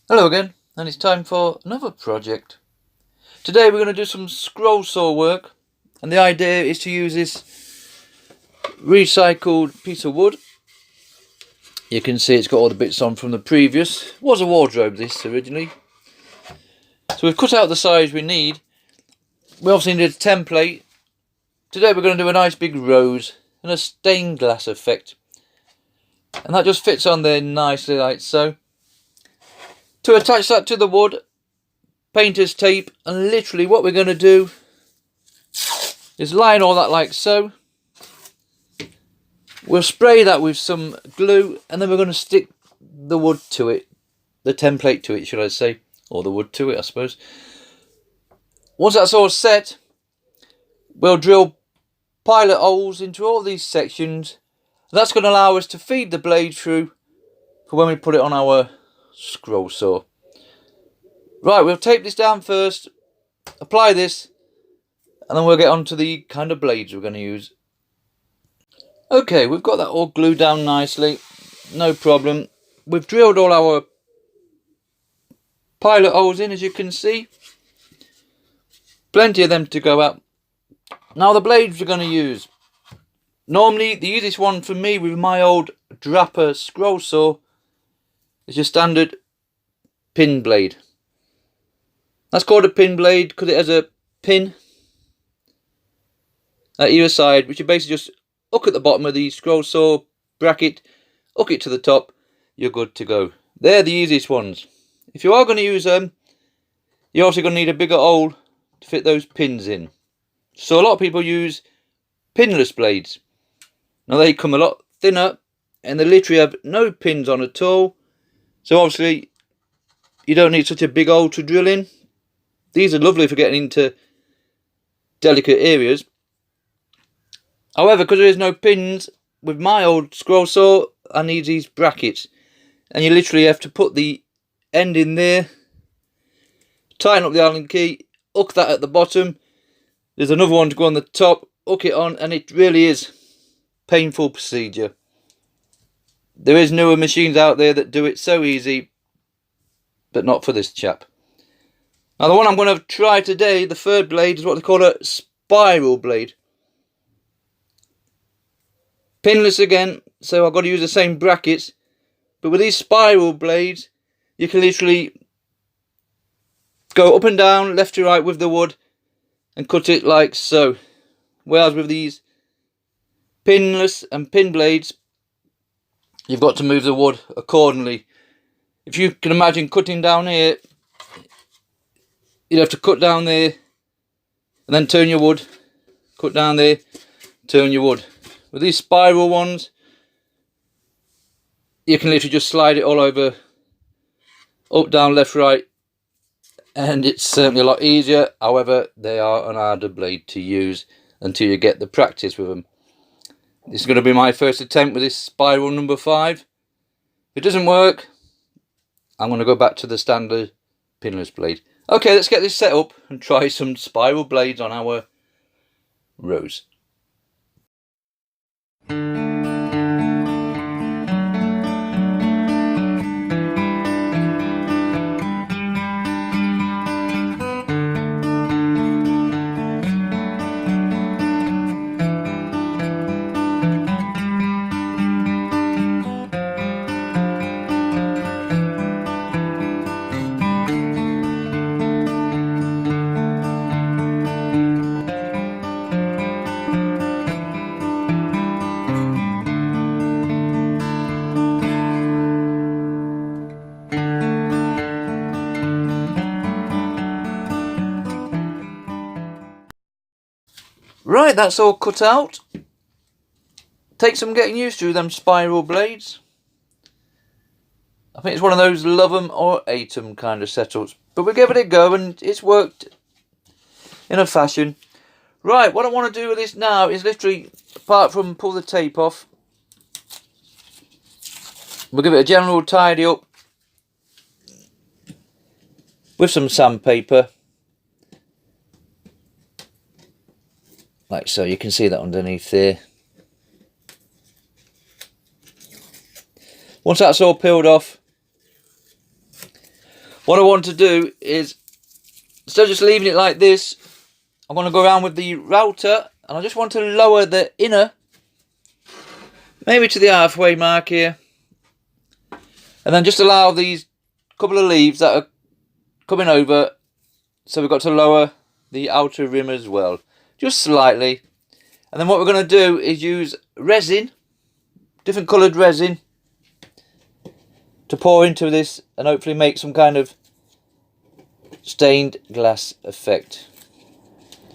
Hello again, and it's time for another project. Today we're going to do some scroll saw work, and the idea is to use this recycled piece of wood. You can see it's got all the bits on from the previous. It was a wardrobe, this originally. So we've cut out the size we need. We obviously need a template. Today we're going to do a nice big rose and a stained glass effect, and that just fits on there nicely like so. To attach that to the wood, painter's tape, and literally what we're going to do is line all that like so. We'll spray that with some glue, and then we're going to stick the wood to it, the template to it should I say, or the wood to it I suppose. Once that's all set, we'll drill pilot holes into all these sections. That's going to allow us to feed the blade through for when we put it on our scroll saw. Right, we'll tape this down first, apply this, and then we'll get on to the kind of blades we're going to use. Okay, we've got that all glued down nicely, no problem. We've drilled all our pilot holes in, as you can see. Plenty of them to go out. Now the blades we're going to use. Normally the easiest one for me with my old Draper scroll saw is your standard pin blade. That's called a pin blade because it has a pin at either side, which you basically just hook at the bottom of the scroll saw bracket, hook it to the top, you're good to go. They're the easiest ones. If you are going to use them, you're also going to need a bigger hole to fit those pins in. So a lot of people use pinless blades. Now they come a lot thinner and they literally have no pins on at all. So obviously you don't need such a big hole to drill in. These are lovely for getting into delicate areas. However, because there is no pins, with my old scroll saw, I need these brackets. And you literally have to put the end in there, tighten up the Allen key, hook that at the bottom. There's another one to go on the top, hook it on, and it really is painful procedure. There is newer machines out there that do it so easy, but not for this chap. Now the one I'm going to try today, the third blade, is what they call a spiral blade. Pinless again, so I've got to use the same brackets. But with these spiral blades, you can literally go up and down, left to right with the wood, and cut it like so. Whereas with these pinless and pin blades, you've got to move the wood accordingly. If you can imagine cutting down here, you'd have to cut down there, and then turn your wood, cut down there, turn your wood. With these spiral ones, you can literally just slide it all over, up, down, left, right, and it's certainly a lot easier. However, they are an harder blade to use until you get the practice with them. This is going to be my first attempt with this spiral number 5. If it doesn't work, I'm going to go back to the standard pinless blade. Okay, let's get this set up and try some spiral blades on our rose. Right, that's all cut out. Takes some getting used to them spiral blades. I think it's one of those love 'em or hate 'em kind of setups. But we give it a go and it's worked in a fashion. Right, what I want to do with this now is literally, apart from pull the tape off, we'll give it a general tidy up with some sandpaper. Like so, you can see that underneath there. Once that's all peeled off, What I want to do is, instead of just leaving it like this, I'm going to go around with the router, and I just want to lower the inner, maybe to the halfway mark here, and then just allow these couple of leaves that are coming over, so we've got to lower the outer rim as well, just slightly. And then what we're going to do is use resin, different coloured resin, to pour into this and hopefully make some kind of stained glass effect.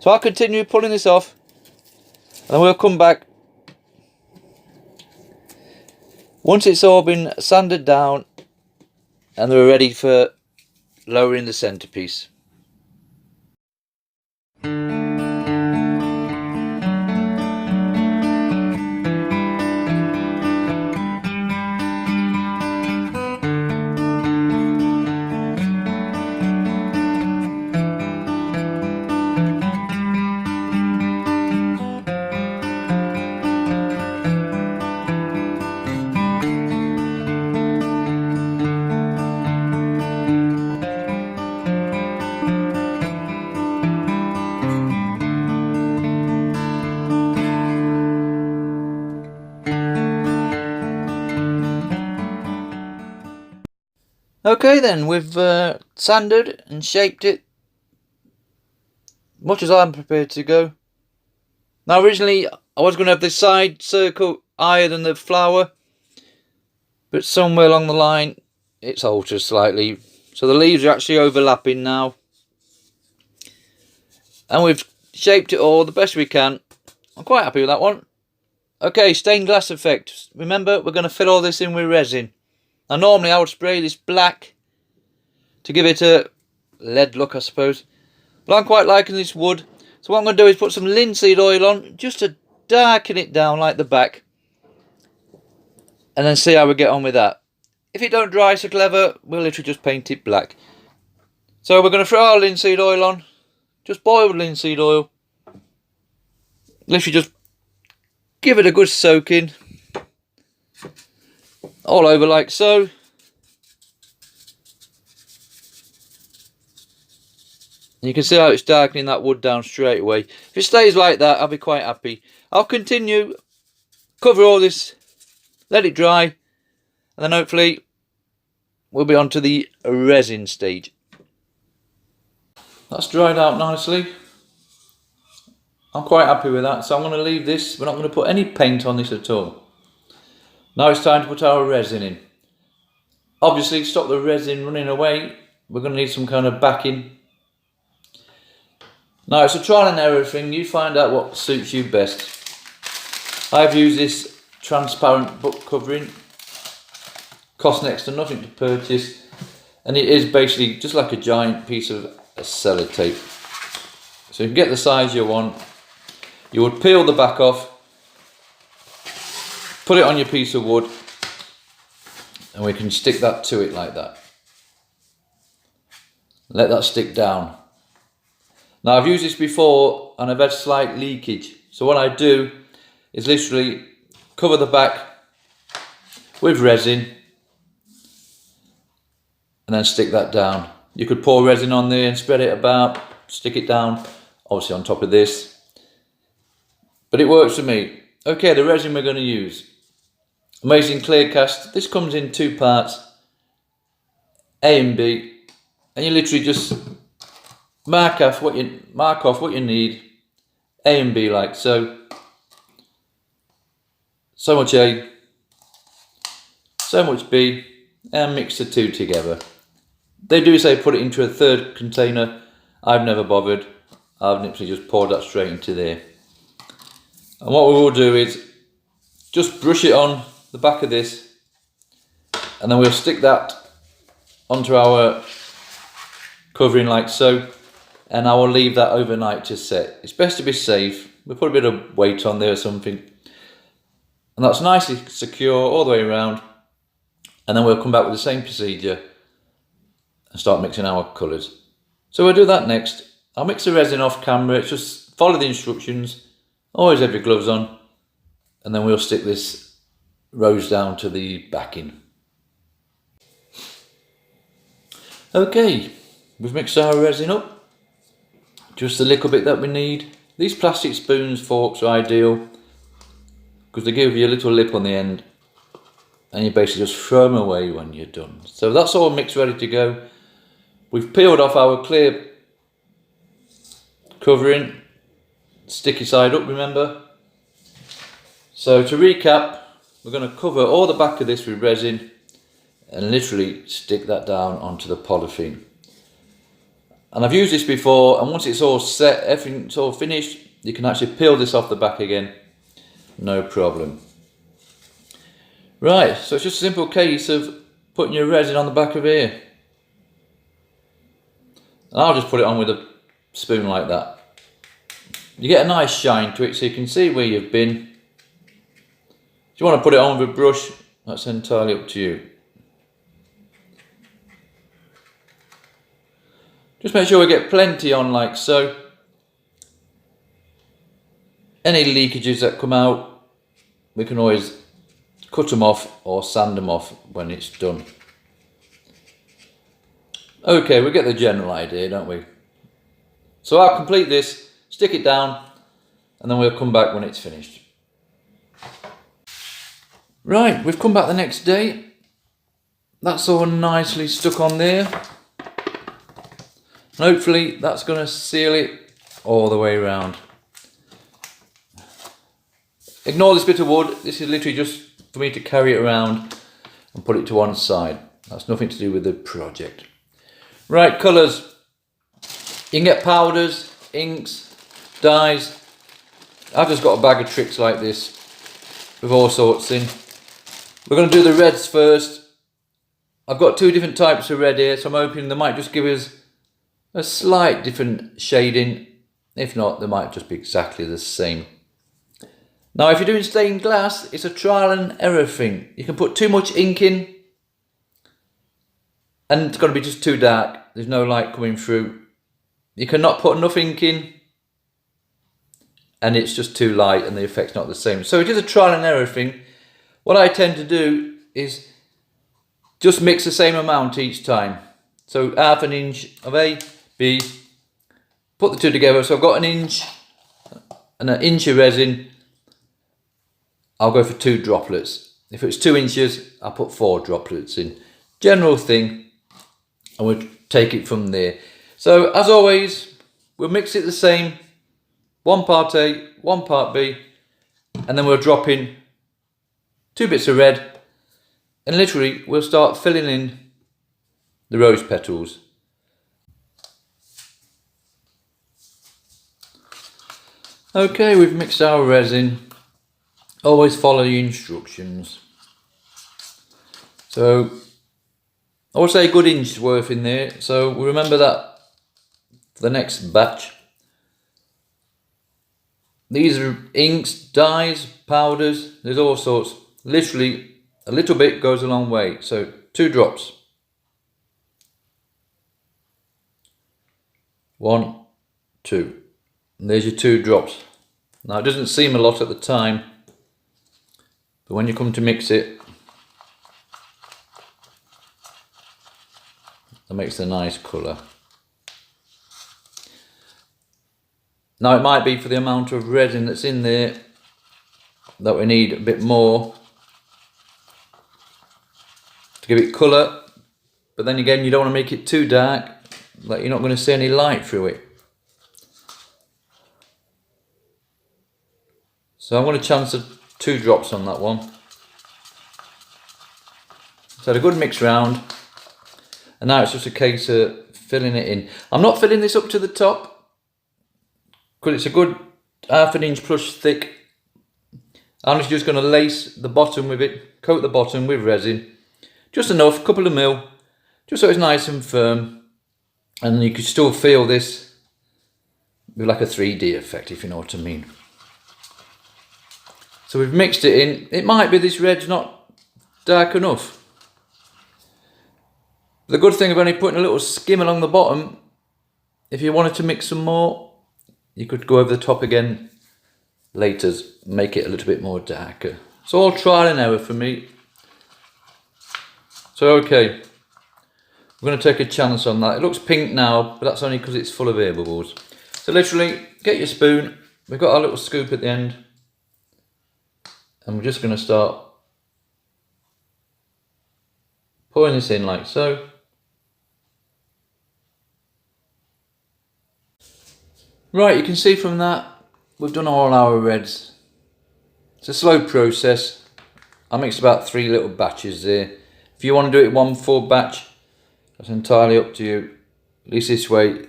So I'll continue pulling this off, and then we'll come back once it's all been sanded down and we're ready for lowering the centerpiece. Okay then, we've sanded and shaped it much as I'm prepared to go. Now originally I was going to have this side circle higher than the flower, but somewhere along the line it's altered slightly, so the leaves are actually overlapping now, and we've shaped it all the best we can. I'm quite happy with that one. Okay, stained glass effect. Remember, we're going to fill all this in with resin. Now normally I would spray this black to give it a lead look, I suppose, but I'm quite liking this wood. So what I'm going to do is put some linseed oil on, just to darken it down like the back, and then see how we get on with that. If it don't dry so clever, we'll literally just paint it black. So we're going to throw our linseed oil on, just boiled linseed oil. Literally just give it a good soaking all over like so. You can see how it's darkening that wood down straight away. If it stays like that, I'll be quite happy. I'll continue, cover all this, let it dry, and then hopefully we'll be on to the resin stage. That's dried out nicely. I'm quite happy with that, so I'm going to leave this. We're not going to put any paint on this at all. Now it's time to put our resin in. Obviously, to stop the resin running away, we're going to need some kind of backing. Now it's a trial and error thing, you find out what suits you best. I've used this transparent book covering, cost next to nothing to purchase, and it is basically just like a giant piece of sellotape. So you can get the size you want. You would peel the back off, put it on your piece of wood, and we can stick that to it like that. Let that stick down. Now I've used this before and I've had slight leakage, so what I do is literally cover the back with resin and then stick that down. You could pour resin on there and spread it about, stick it down, obviously on top of this, but it works for me. Okay, the resin we're going to use, Amazing Clear Cast. This comes in two parts, A and B, and you literally just mark off what you need, A and B like so. So much A, so much B, and mix the two together. They do say put it into a third container. I've never bothered. I've literally just poured that straight into there. And what we will do is just brush it on the back of this, and then we'll stick that onto our covering like so, and I will leave that overnight to set. It's best to be safe. We'll put a bit of weight on there or something, and that's nicely secure all the way around, and then we'll come back with the same procedure and start mixing our colours. So we'll do that next. I'll mix the resin off camera. It's just follow the instructions, always have your gloves on, and then we'll stick this rose down to the backing. Okay, we've mixed our resin up, just a little bit that we need. These plastic spoons, forks are ideal because they give you a little lip on the end and you basically just throw them away when you're done. So that's all mixed, ready to go. We've peeled off our clear covering, sticky side up, remember. So to recap, we're going to cover all the back of this with resin and literally stick that down onto the polythene. And I've used this before, and once it's all set, everything's all finished, you can actually peel this off the back again, no problem. Right, so it's just a simple case of putting your resin on the back of here. And I'll just put it on with a spoon like that. You get a nice shine to it so you can see where you've been. If you want to put it on with a brush, that's entirely up to you. Just make sure we get plenty on like so. Any leakages that come out, we can always cut them off or sand them off when it's done. Okay, we get the general idea, don't we? So I'll complete this, stick it down, and then we'll come back when it's finished. Right, we've come back the next day. That's all nicely stuck on there. And hopefully that's going to seal it all the way around. Ignore this bit of wood. This is literally just for me to carry it around and put it to one side. That's nothing to do with the project. Right, colours. You can get powders, inks, dyes. I've just got a bag of tricks like this with all sorts in. We're going to do the reds first. I've got two different types of red here, so I'm hoping they might just give us a slight different shading. If not, they might just be exactly the same. Now, if you're doing stained glass, it's a trial and error thing. You can put too much ink in and it's going to be just too dark. There's no light coming through. You cannot put enough ink in and it's just too light and the effect's not the same. So it is a trial and error thing. What I tend to do is just mix the same amount each time. So half an inch of A, B, put the two together. So I've got an inch and an inch of resin. I'll go for 2 droplets. If it's 2 inches, I'll put 4 droplets in. General thing, and we'll take it from there. So as always, we'll mix it the same. 1 part A, 1 part B, and then we'll drop in 2 bits of red, and literally we'll start filling in the rose petals. Okay, we've mixed our resin. Always follow the instructions. So I would say a good inch worth in there, so we remember that for the next batch. These are inks, dyes, powders, there's all sorts. Literally a little bit goes a long way, so 2 drops. 1, 2, and there's your 2 drops. Now it doesn't seem a lot at the time, but when you come to mix it, that makes a nice colour. Now it might be for the amount of resin that's in there that we need a bit more to give it colour, but then again you don't want to make it too dark, like you're not going to see any light through it. So I'm going to chance of 2 drops on that one. So had a good mix round, and now it's just a case of filling it in. I'm not filling this up to the top because it's a good half an inch plus thick. I'm just going to lace the bottom with it, coat the bottom with resin, just enough, couple of mil, just so it's nice and firm, and you can still feel this with like a 3D effect, if you know what I mean. So we've mixed it in. It might be this red's not dark enough. The good thing of only putting a little skim along the bottom, if you wanted to mix some more, you could go over the top again later, make it a little bit more darker. It's all trial and error for me. So okay, We're going to take a chance on that. It looks pink now, but that's only because it's full of air bubbles. So literally, get your spoon. We've got our little scoop at the end. And we're just going to start pouring this in like so. Right, you can see from that, we've done all our reds. It's a slow process. I mixed about 3 little batches there. If you want to do it one full batch, that's entirely up to you. At least this way,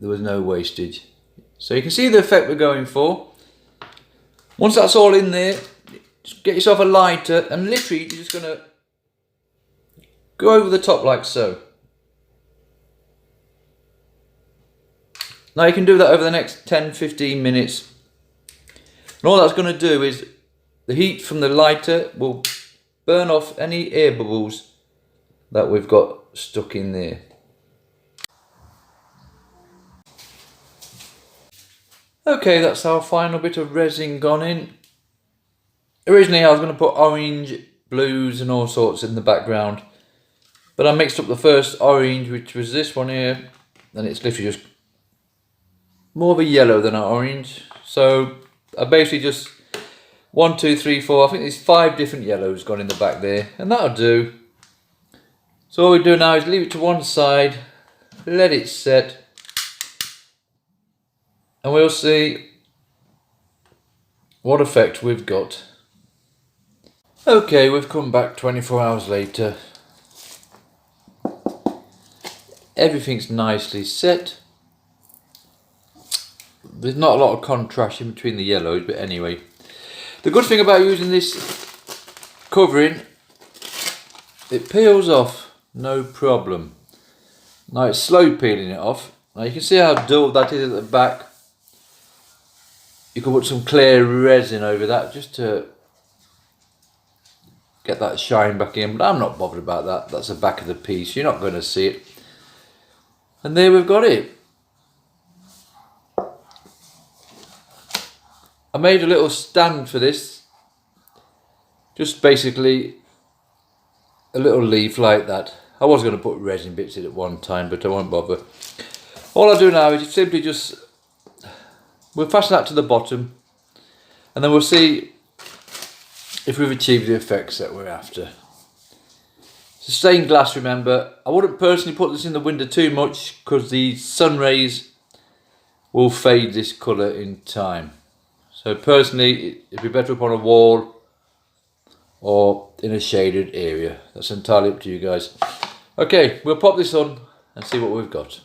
there was no wastage. So you can see the effect we're going for. Once that's all in there, just get yourself a lighter and literally you're just going to go over the top like so. Now you can do that over the next 10-15 minutes. And all that's going to do is the heat from the lighter will burn off any air bubbles that we've got stuck in there. Okay, that's our final bit of resin gone in. Originally I was going to put orange, blues and all sorts in the background, but I mixed up the first orange, which was this one here, and it's literally just more of a yellow than an orange. So I basically just 1, 2, 3, 4, I think there's 5 different yellows gone in the back there, and that'll do. So all we do now is leave it to one side, let it set, and we'll see what effect we've got. Okay, we've come back 24 hours later. Everything's nicely set. There's not a lot of contrast in between the yellows, but anyway. The good thing about using this covering, it peels off, no problem. Now it's slow peeling it off. Now you can see how dull that is at the back. You can put some clear resin over that just to get that shine back in, but I'm not bothered about that. That's the back of the piece, you're not going to see it. And there we've got it. I made a little stand for this, just basically a little leaf like that. I was going to put resin bits in at one time, but I won't bother. All I do now is simply just, we'll fasten that to the bottom, and then we'll see if we've achieved the effects that we're after. It's a stained glass, remember. I wouldn't personally put this in the window too much because the sun rays will fade this colour in time. So personally, it'd be better up on a wall or in a shaded area. That's entirely up to you guys. Okay, we'll pop this on and see what we've got.